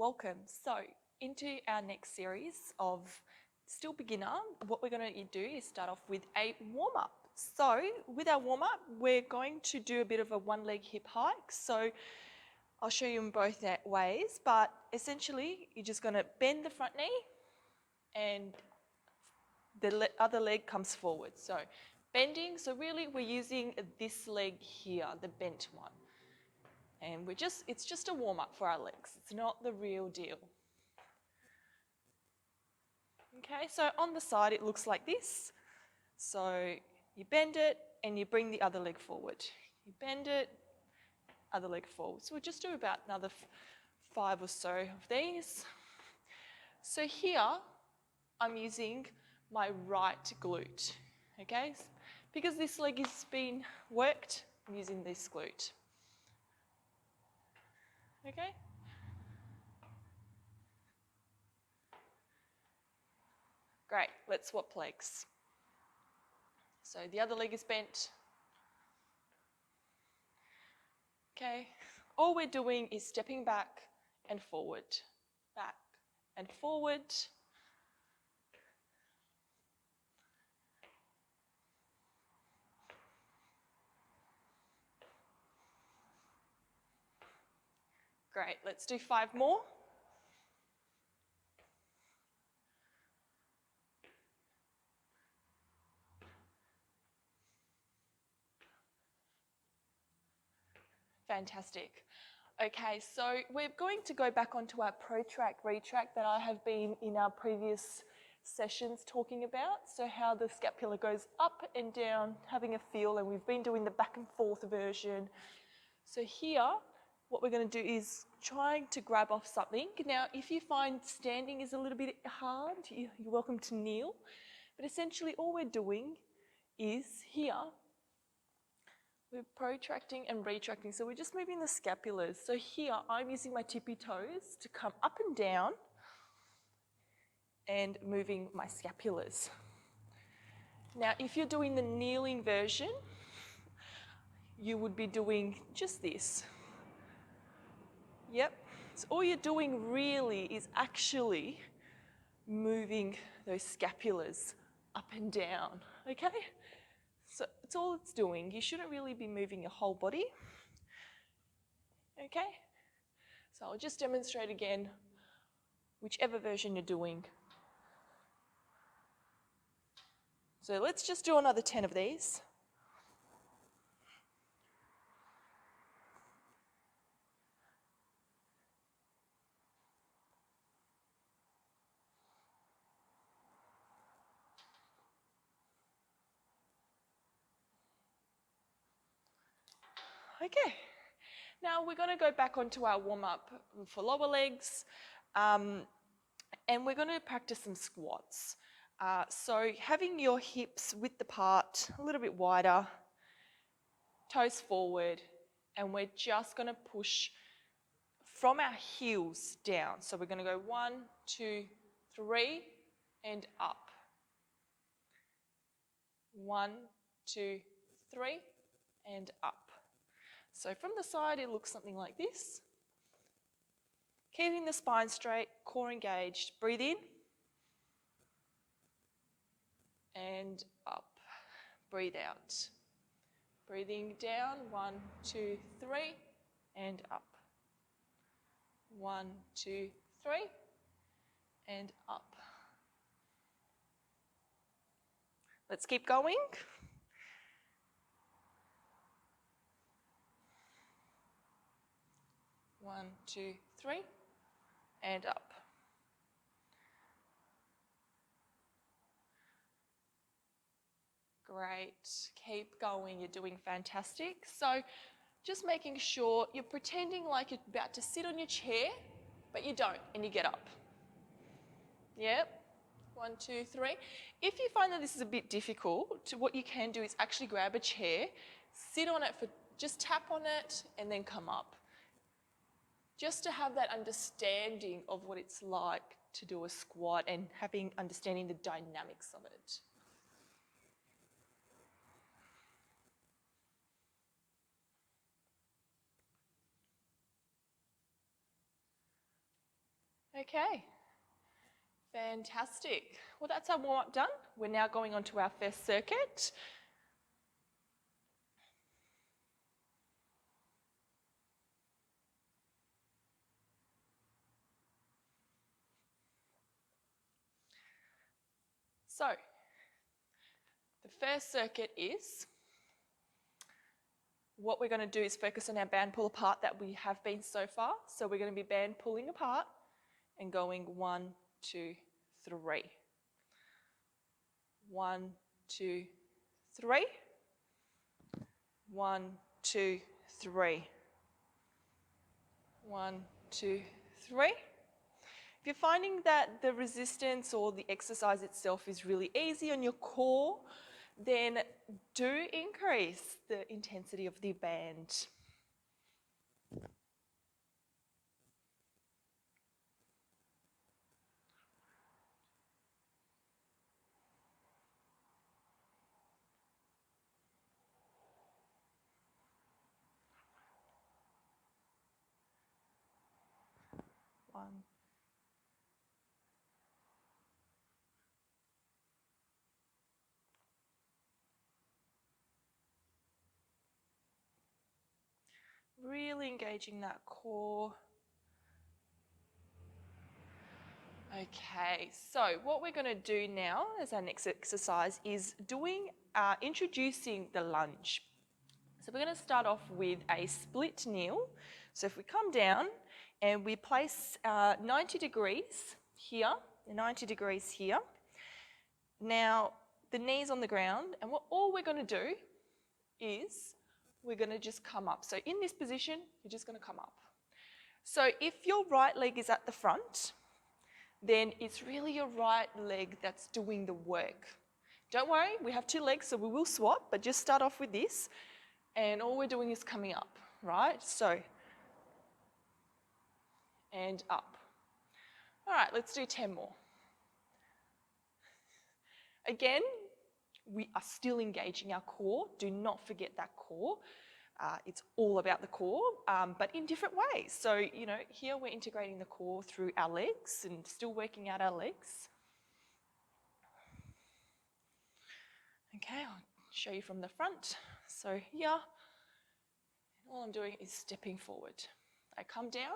welcome. So into our next series of still beginner, what we're going to do is start off with a warm-up. So with our warm-up, we're going to do a bit of a one-leg hip hike. So I'll show you in both ways, but essentially you're just going to bend the front knee and the other leg comes forward. So bending, so really we're using this leg here, the bent one. And it's just a warm-up for our legs. It's not the real deal. Okay, so on the side it looks like this. So you bend it and you bring the other leg forward. You bend it, other leg forward. So we'll just do about another 5 or so of these. So here I'm using my right glute, okay? Because this leg has been worked, I'm using this glute. Okay? Great, let's swap legs. So the other leg is bent. Okay, all we're doing is stepping back and forward, back and forward. Great, let's do 5 more. Fantastic. Okay, so we're going to go back onto our protract, retract that I have been in our previous sessions talking about. So how the scapula goes up and down, having a feel, and we've been doing the back and forth version. So here, what we're going to do is trying to grab off something. Now, if you find standing is a little bit hard, you're welcome to kneel. But essentially all we're doing is here, we're protracting and retracting. So we're just moving the scapulars. So here I'm using my tippy toes to come up and down and moving my scapulars. Now, if you're doing the kneeling version, you would be doing just this. Yep. So all you're doing really is actually moving those scapulars up and down, okay? So it's all it's doing. You shouldn't really be moving your whole body, okay? So I'll just demonstrate again, whichever version you're doing. So let's just do another 10 of these. Okay, now we're going to go back onto our warm-up for lower legs, and we're going to practice some squats. So having your hips width apart, a little bit wider, toes forward, and we're just going to push from our heels down. So we're going to go 1, 2, 3, and up. 1, 2, 3, and up. So from the side, it looks something like this. Keeping the spine straight, core engaged. Breathe in and up. Breathe out. Breathing down, 1, 2, 3, and up. 1, 2, 3, and up. Let's keep going. 1, 2, 3, and up. Great, keep going, you're doing fantastic. So just making sure you're pretending like you're about to sit on your chair, but you don't, and you get up. Yep, 1, 2, 3. If you find that this is a bit difficult, what you can do is actually grab a chair, sit on it just tap on it, and then come up. Just to have that understanding of what it's like to do a squat and understanding the dynamics of it. Okay, fantastic. Well, that's our warm-up done. We're now going on to our first circuit. So, the first circuit is, what we're going to do is focus on our band pull apart that we have been so far. So we're going to be band pulling apart and going 1, 2, 3. 1, 2, 3. 1, 2, 3. 1, 2, 3. If you're finding that the resistance or the exercise itself is really easy on your core, then do increase the intensity of the band. One. Really engaging that core. Okay, so what we're going to do now as our next exercise is introducing the lunge. So we're going to start off with a split kneel. So if we come down and we place 90 degrees here, 90 degrees here. Now the knees on the ground, and all we're going to do is we're going to just come up. So in this position, you're just going to come up. So if your right leg is at the front, then it's really your right leg that's doing the work. Don't worry, we have 2 legs, so we will swap, but just start off with this. And all we're doing is coming up, right? So, and up. All right, let's do 10 more. Again, we are still engaging our core. Do not forget that core. It's all about the core, but in different ways. So, you know, here we're integrating the core through our legs and still working out our legs. Okay, I'll show you from the front. So here, all I'm doing is stepping forward. I come down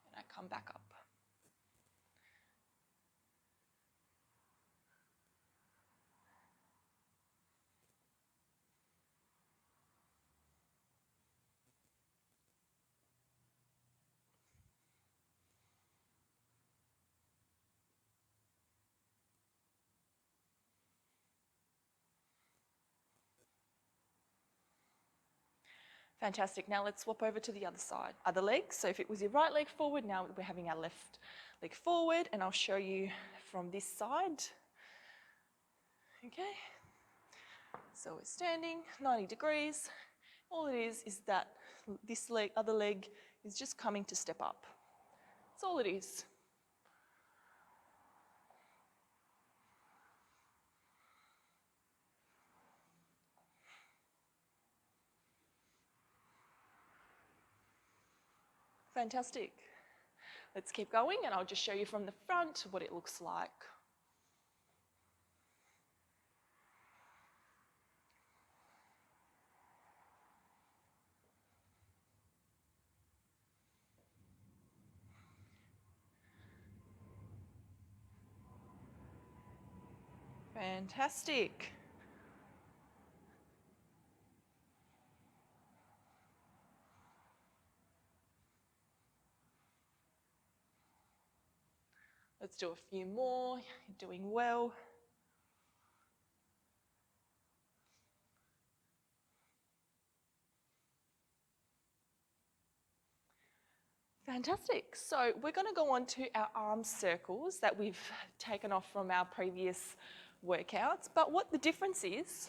and I come back up. Fantastic. Now let's swap over to the other side. Other leg. So if it was your right leg forward, now we're having our left leg forward, and I'll show you from this side. Okay. So we're standing 90 degrees. All it is that this leg, other leg, is just coming to step up. That's all it is. Fantastic. Let's keep going, and I'll just show you from the front what it looks like. Fantastic. Let's do a few more. You're doing well. Fantastic. So we're going to go on to our arm circles that we've taken off from our previous workouts. But what the difference is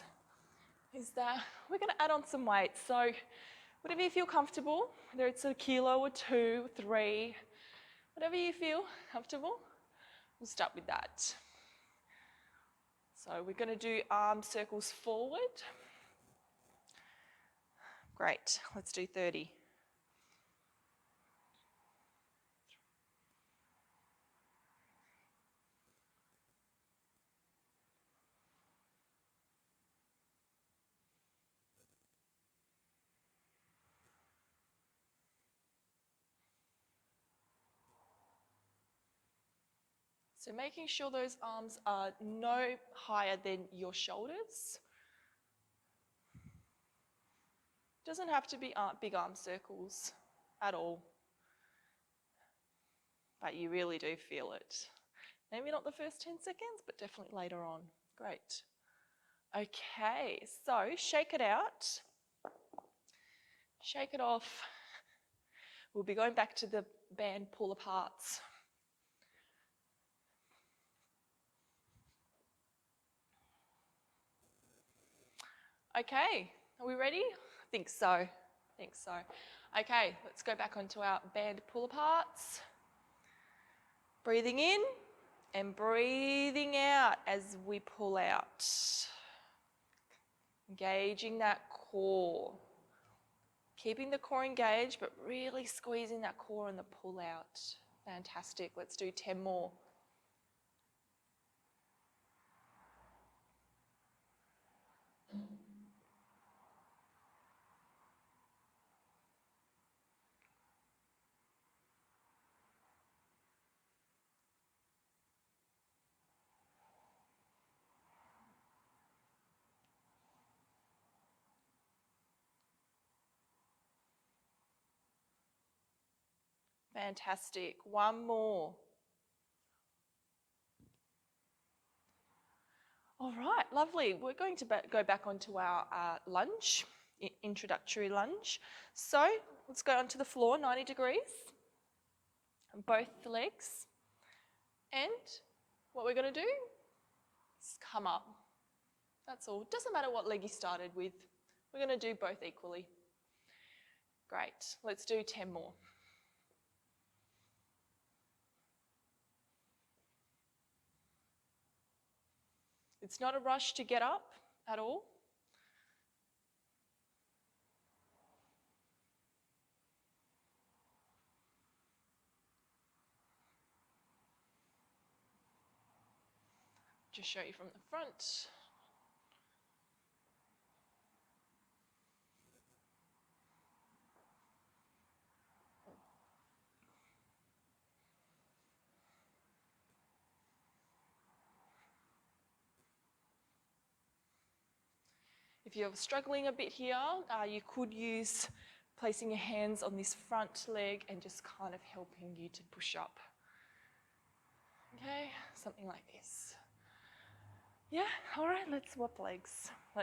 that we're going to add on some weight. So whatever you feel comfortable, whether it's a kilo or 2, 3, whatever you feel comfortable, we'll start with that. So we're going to do arm circles forward. Great. Let's do 30. So making sure those arms are no higher than your shoulders. Doesn't have to be big arm circles at all, but you really do feel it. Maybe not the first 10 seconds, but definitely later on. Great. Okay, so shake it out. Shake it off. We'll be going back to the band pull aparts. Okay, are we ready? I think so. Okay, let's go back onto our band pull aparts. Breathing in and breathing out as we pull out. Engaging that core. Keeping the core engaged, but really squeezing that core on the pull out. Fantastic. Let's do 10 more. Fantastic. One more. All right, lovely. We're going to go back onto our lunge, introductory lunge. So let's go onto the floor, 90 degrees, both the legs. And what we're going to do is come up. That's all. Doesn't matter what leg you started with. We're going to do both equally. Great. Let's do 10 more. It's not a rush to get up at all. Just show you from the front. If you're struggling a bit here, you could use placing your hands on this front leg and just kind of helping you to push up. Okay, something like this. Yeah, all right, let's swap legs. All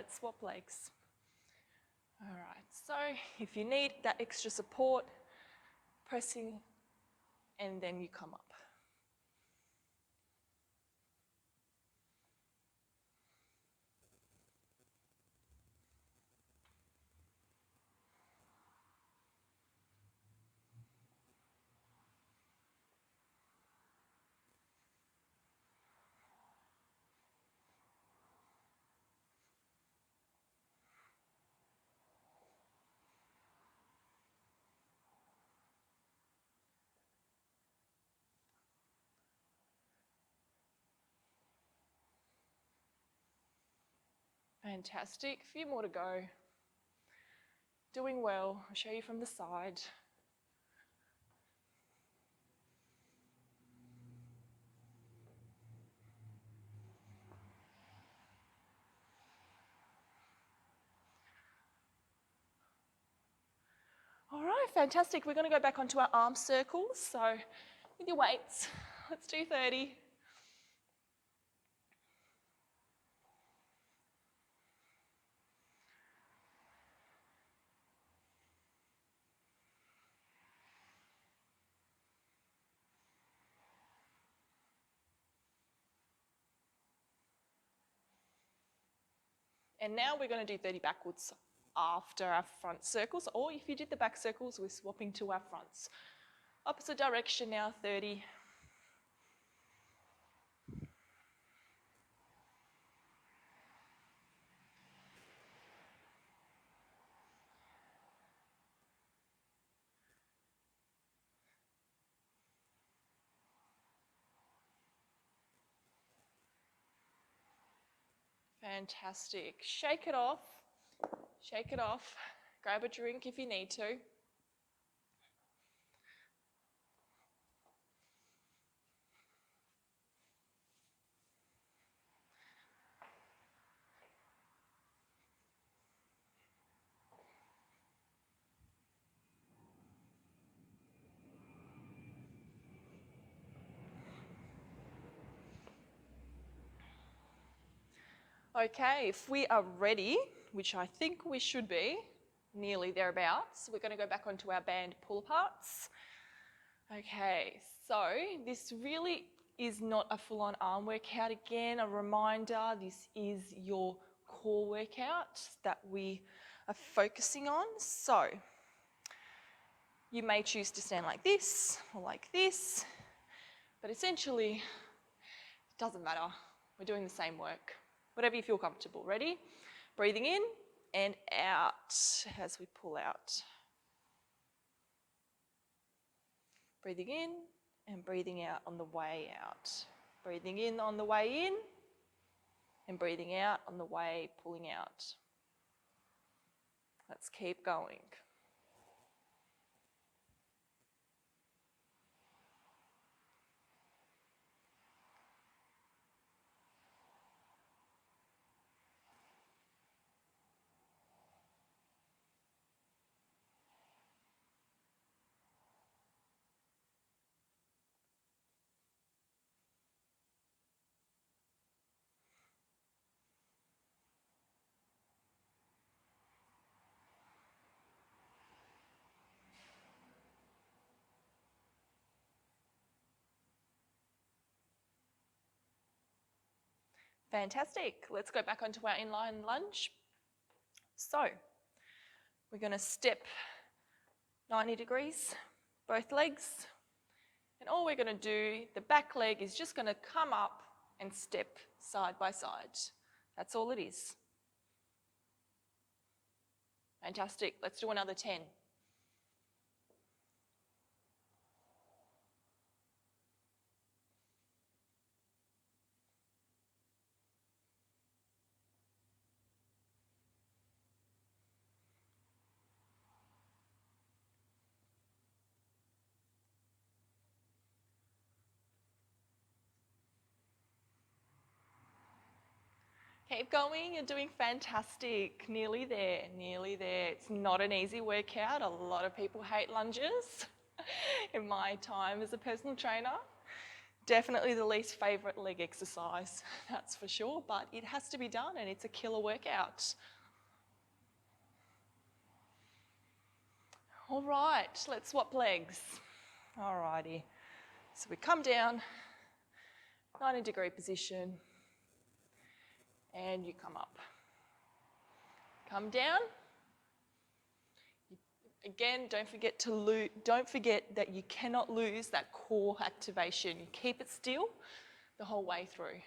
right, so if you need that extra support, pressing, and then you come up. Fantastic, a few more to go. Doing well, I'll show you from the side. All right, fantastic. We're going to go back onto our arm circles. So with your weights, let's do 30. And now we're going to do 30 backwards after our front circles, or if you did the back circles, we're swapping to our fronts. Opposite direction now, 30. Fantastic. Shake it off. Shake it off. Grab a drink if you need to. Okay, if we are ready, which I think we should be, nearly thereabouts, we're going to go back onto our band pull-aparts. Okay, so this really is not a full-on arm workout. Again, a reminder, this is your core workout that we are focusing on. So you may choose to stand like this or like this, but essentially it doesn't matter. We're doing the same work. Whatever you feel comfortable. Ready? Breathing in and out as we pull out. Breathing in and breathing out on the way out. Breathing in on the way in and breathing out on the way pulling out. Let's keep going. Fantastic. Let's go back onto our inline lunge. So we're going to step 90 degrees, both legs. And all we're going to do, the back leg is just going to come up and step side by side. That's all it is. Fantastic. Let's do another 10. Keep going, you're doing fantastic. Nearly there, nearly there. It's not an easy workout. A lot of people hate lunges in my time as a personal trainer. Definitely the least favourite leg exercise, that's for sure, but it has to be done and it's a killer workout. All right, let's swap legs. Alrighty, so we come down, 90-degree position, and you come up. Come down. Again, don't forget that you cannot lose that core activation. You keep it still the whole way through.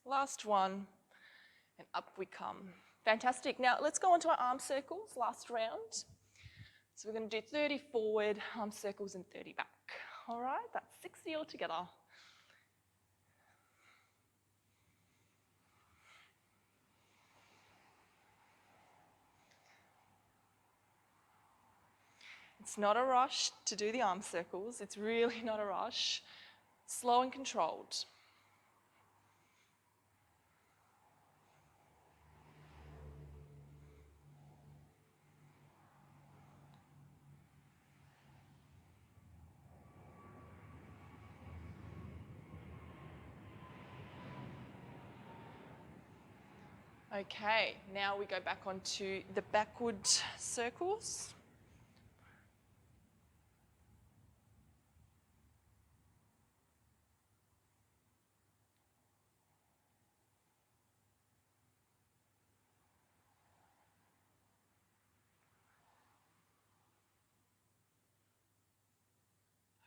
Last one, and up we come. Fantastic. Now let's go on to our arm circles, last round. So we're going to do 30 forward, arm circles, and 30 back. All right, that's 60 altogether. It's not a rush to do the arm circles. It's really not a rush. Slow and controlled. Okay, now we go back onto the backward circles.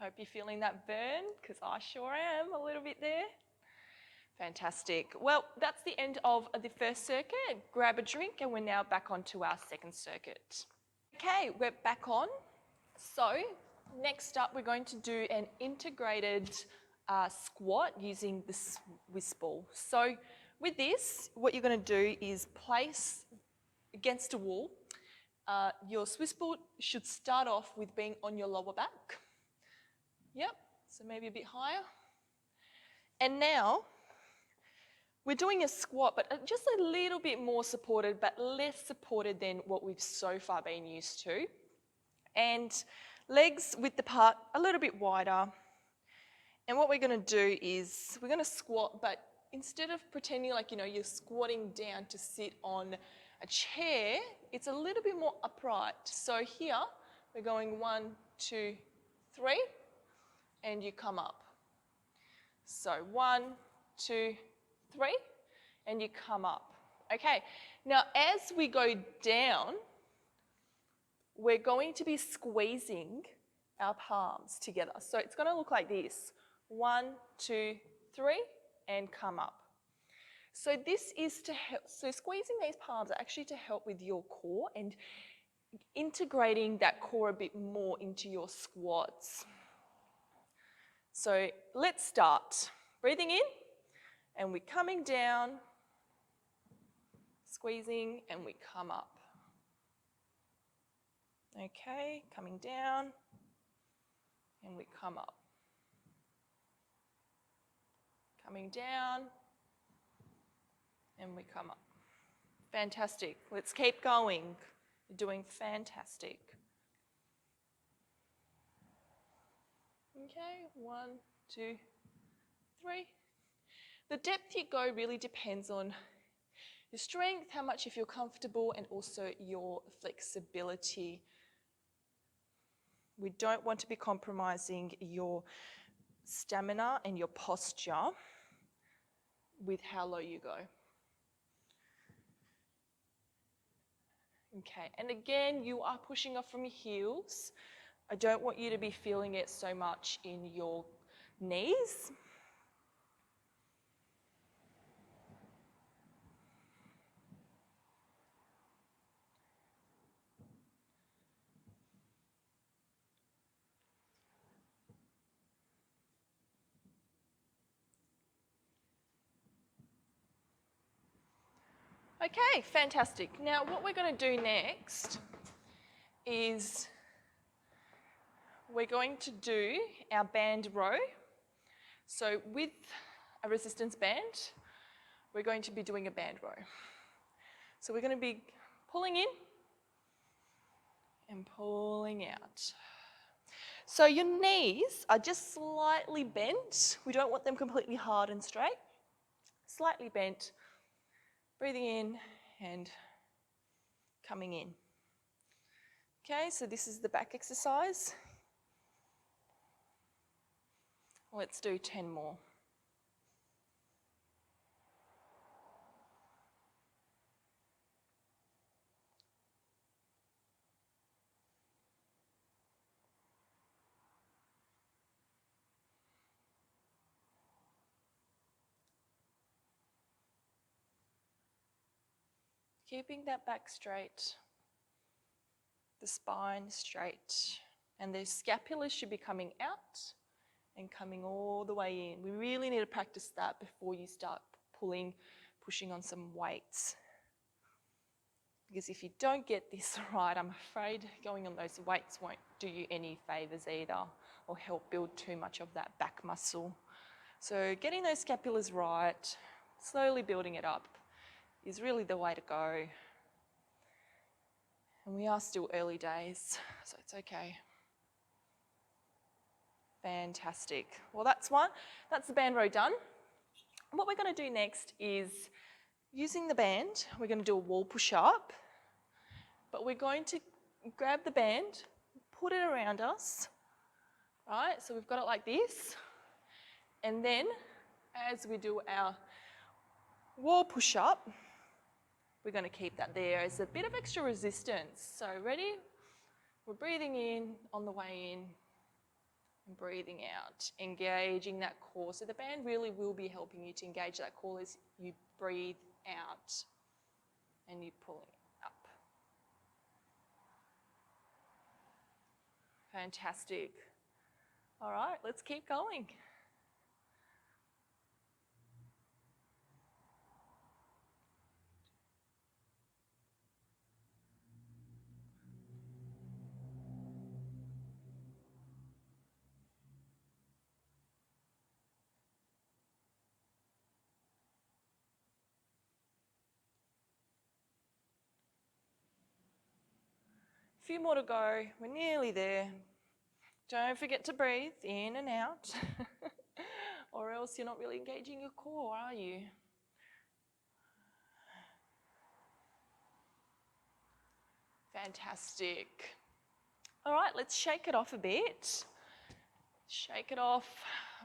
Hope you're feeling that burn, because I sure am a little bit there. Fantastic. Well, that's the end of the first circuit. Grab a drink and we're now back onto our second circuit. Okay, we're back on. So next up, we're going to do an integrated squat using the Swiss ball. So with this, what you're going to do is place against a wall. Your Swiss ball should start off with being on your lower back. Yep, so maybe a bit higher. And now, we're doing a squat, but just a little bit more supported, but less supported than what we've so far been used to. And legs width apart, a little bit wider. And what we're going to do is we're going to squat, but instead of pretending like, you're squatting down to sit on a chair, it's a little bit more upright. So here, we're going 1, 2, 3, and you come up. So 1, 2, 3, and you come up. Okay, now as we go down, we're going to be squeezing our palms together. So it's going to look like this. 1, 2, 3, and come up. So this is to help, so squeezing these palms are actually to help with your core and integrating that core a bit more into your squats. So let's start. Breathing in, and we're coming down, squeezing, and we come up. Okay, coming down, and we come up. Coming down, and we come up. Fantastic. Let's keep going. You're doing fantastic. Okay, 1, 2, 3. The depth you go really depends on your strength, how much you feel comfortable, and also your flexibility. We don't want to be compromising your stamina and your posture with how low you go. Okay, and again, you are pushing off from your heels. I don't want you to be feeling it so much in your knees. Okay, fantastic. Now what we're going to do next is we're going to do our band row. So with a resistance band, we're going to be doing a band row. So we're going to be pulling in and pulling out. So your knees are just slightly bent. We don't want them completely hard and straight. Slightly bent. Breathing in and coming in. Okay, so this is the back exercise. Let's do 10 more. Keeping that back straight, the spine straight, and the scapula should be coming out and coming all the way in. We really need to practice that before you start pushing on some weights. Because if you don't get this right, I'm afraid going on those weights won't do you any favours either or help build too much of that back muscle. So getting those scapulas right, slowly building it up, is really the way to go. And we are still early days, so it's okay. Fantastic. Well, that's one. That's the band row done. What we're going to do next is, using the band, we're going to do a wall push-up, but we're going to grab the band, put it around us, right? So we've got it like this, and then as we do our wall push-up, we're going to keep that there as a bit of extra resistance. So ready? We're breathing in on the way in, And breathing out, engaging that core. So the band really will be helping you to engage that core as you breathe out and you pull it up. Fantastic. All right, let's keep going. A few more to go. We're nearly there. Don't forget to breathe in and out, or else you're not really engaging your core, are you? Fantastic. All right, let's shake it off a bit. Shake it off.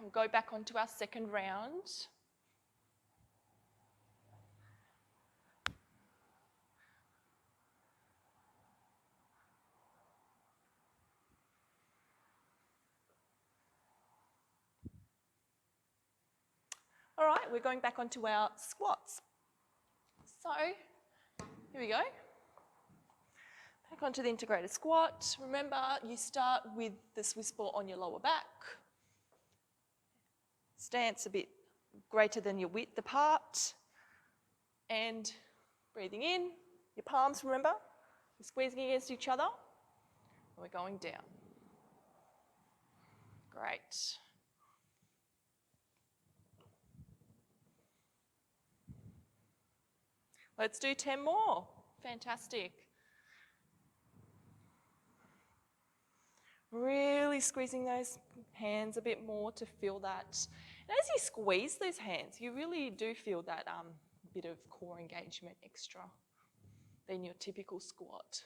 We'll go back onto our second round. All right, we're going back onto our squats. So, here we go. Back onto the integrated squat. Remember, you start with the Swiss ball on your lower back. Stance a bit greater than your width apart. And breathing in, your palms, remember, you're squeezing against each other. And we're going down. Great. Let's do 10 more. Fantastic. Really squeezing those hands a bit more to feel that. And as you squeeze those hands, you really do feel that bit of core engagement extra than your typical squat.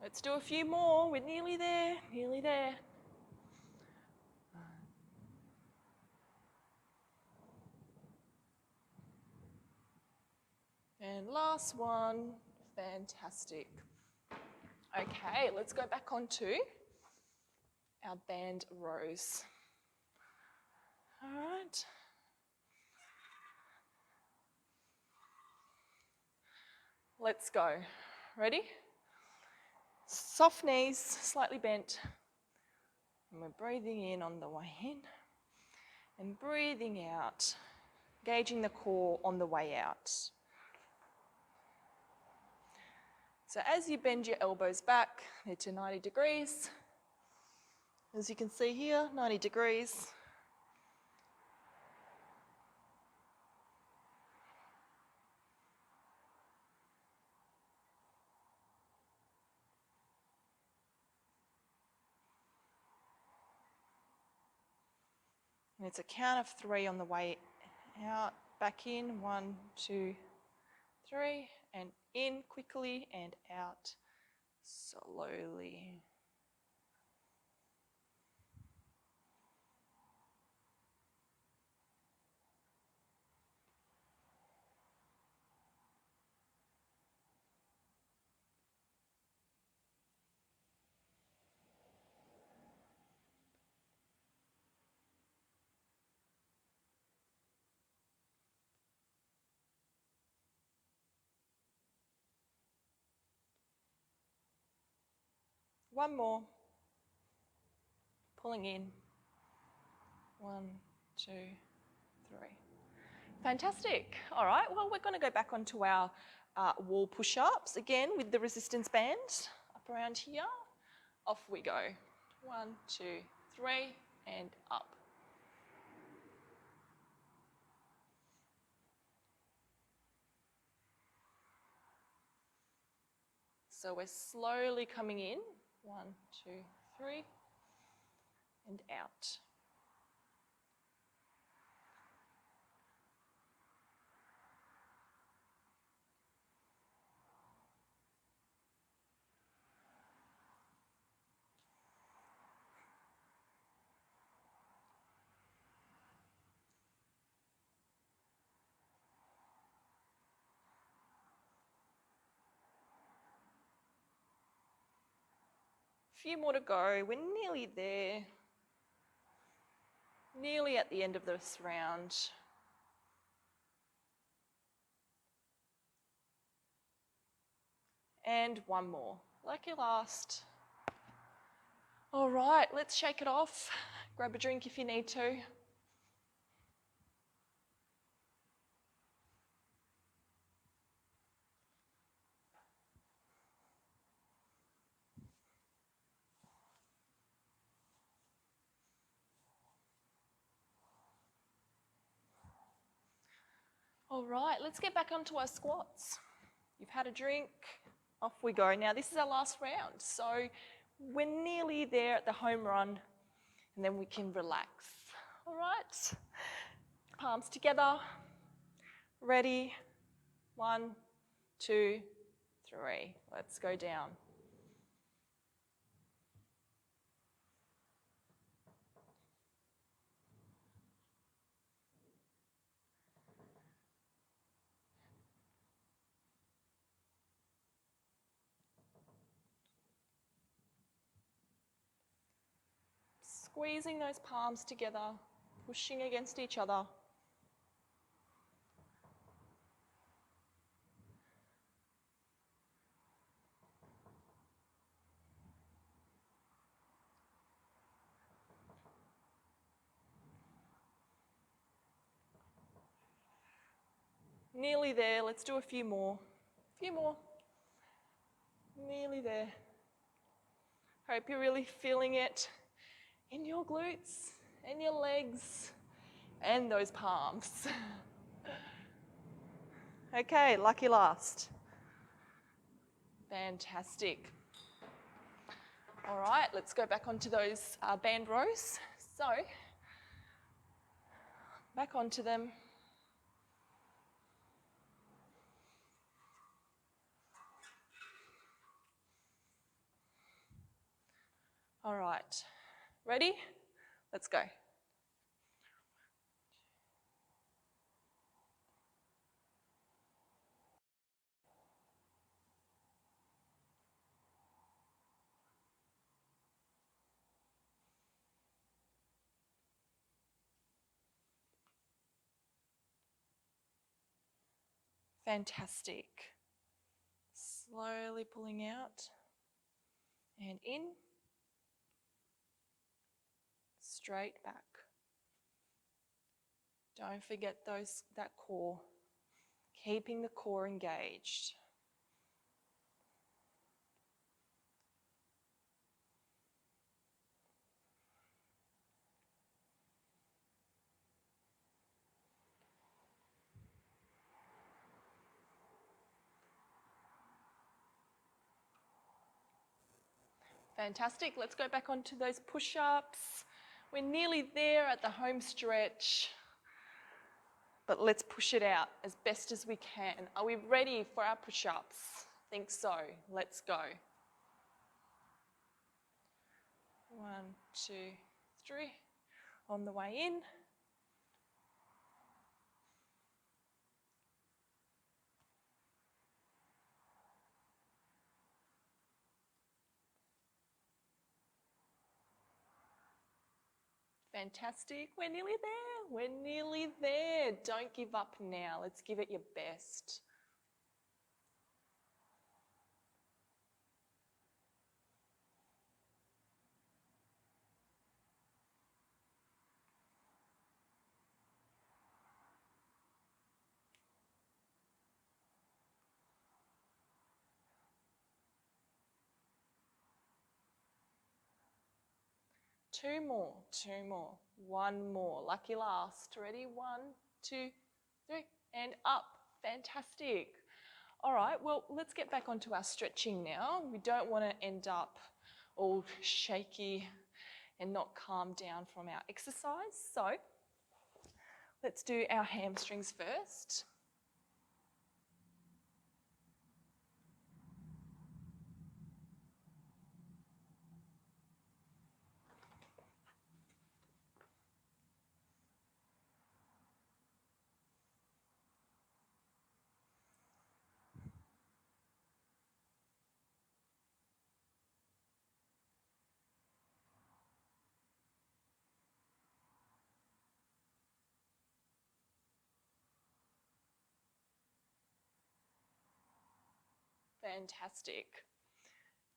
Let's do a few more. We're nearly there, nearly there. And last one. Fantastic. Okay, let's go back onto our band rows. All right. Let's go. Ready? Soft knees, slightly bent. And we're breathing in on the way in and breathing out, engaging the core on the way out. So as you bend your elbows back, they're to 90 degrees. As you can see here, 90 degrees. And it's a count of 3 on the way out, back in, 1, 2, 3, and in quickly and out slowly. One more. Pulling in. 1, 2, 3. Fantastic. All right, well, we're going to go back onto our wall push-ups, again with the resistance band up around here. Off we go. 1, 2, 3, and up. So we're slowly coming in. 1, 2, 3, and out. Few more to go. We're nearly there. Nearly at the end of this round. And one more. Lucky last. All right, let's shake it off. Grab a drink if you need to. All right, let's get back onto our squats. You've had a drink, off we go. Now this is our last round, so we're nearly there at the home run, and then we can relax. All right, palms together, ready, 1, 2, 3. Let's go down. Squeezing those palms together, pushing against each other. Nearly there, let's do a few more. Nearly there. Hope you're really feeling it in your glutes and your legs and those palms. Okay, lucky last. Fantastic. All right, let's go back onto those band rows. So, back onto them. All right, ready? Let's go. Fantastic. Slowly pulling out and in, straight back. Don't forget that core, keeping the core engaged. Fantastic. Let's go back onto those push-ups. We're nearly there at the home stretch, but let's push it out as best as we can. Are we ready for our push-ups? Think so. Let's go. 1, 2, 3. On the way in. Fantastic. We're nearly there. We're nearly there. Don't give up now. Let's give it your best. Two more. One more. Lucky last. Ready? 1, 2, 3, and up. Fantastic. All right, well, let's get back onto our stretching now. We don't want to end up all shaky and not calm down from our exercise. So let's do our hamstrings first. Fantastic.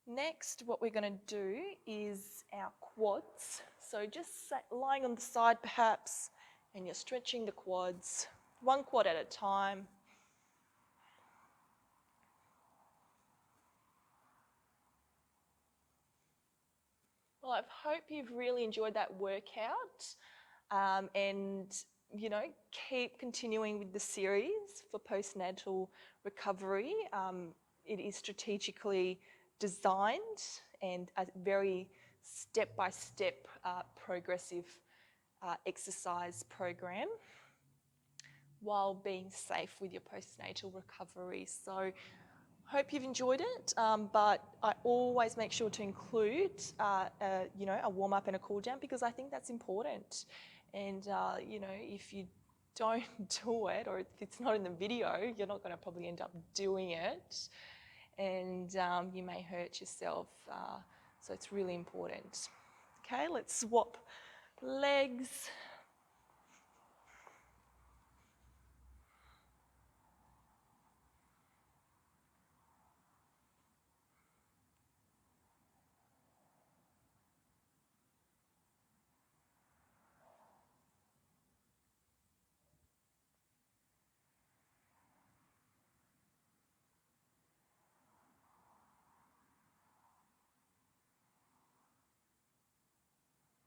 Next, what we're going to do is our quads. So just lying on the side perhaps, and you're stretching the quads, one quad at a time. Well, I hope you've really enjoyed that workout, and keep continuing with the series for postnatal recovery. It is strategically designed and a very step-by-step progressive exercise program while being safe with your postnatal recovery. So hope you've enjoyed it, but I always make sure to include a warm-up and a cool-down, because I think that's important. And if you don't do it, or if it's not in the video, you're not going to probably end up doing it, and you may hurt yourself. So it's really important. Okay, let's swap legs.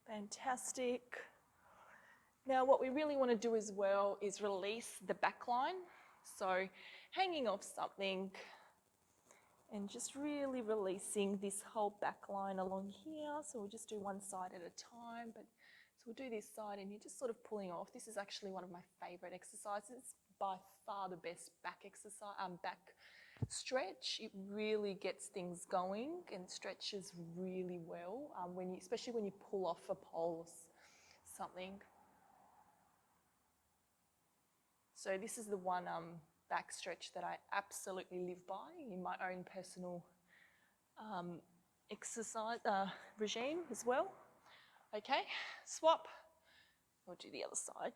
Fantastic. Now what we really want to do as well is release the back line. So hanging off something and just really releasing this whole back line along here. So we'll just do one side at a time. So we'll do this side and you're just sort of pulling off. This is actually one of my favourite exercises, by far the best back exercise, back stretch. It really gets things going and stretches really well, especially when you pull off a pole or something. So this is the one back stretch that I absolutely live by in my own personal exercise regime as well. Okay, swap. We'll do the other side.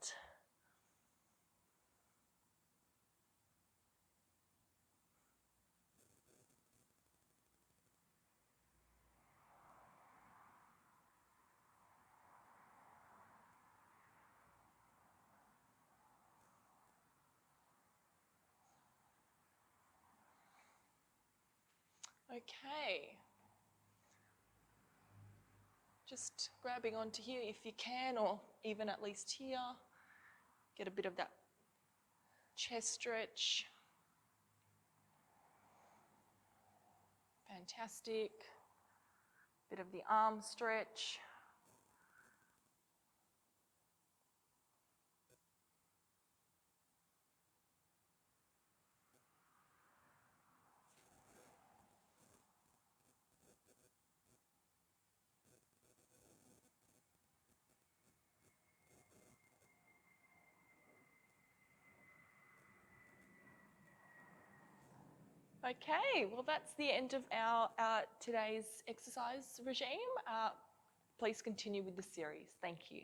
Okay. Just grabbing onto here if you can, or even at least here. Get a bit of that chest stretch. Fantastic. Bit of the arm stretch. Okay, well that's the end of our today's exercise regime. Please continue with the series. Thank you.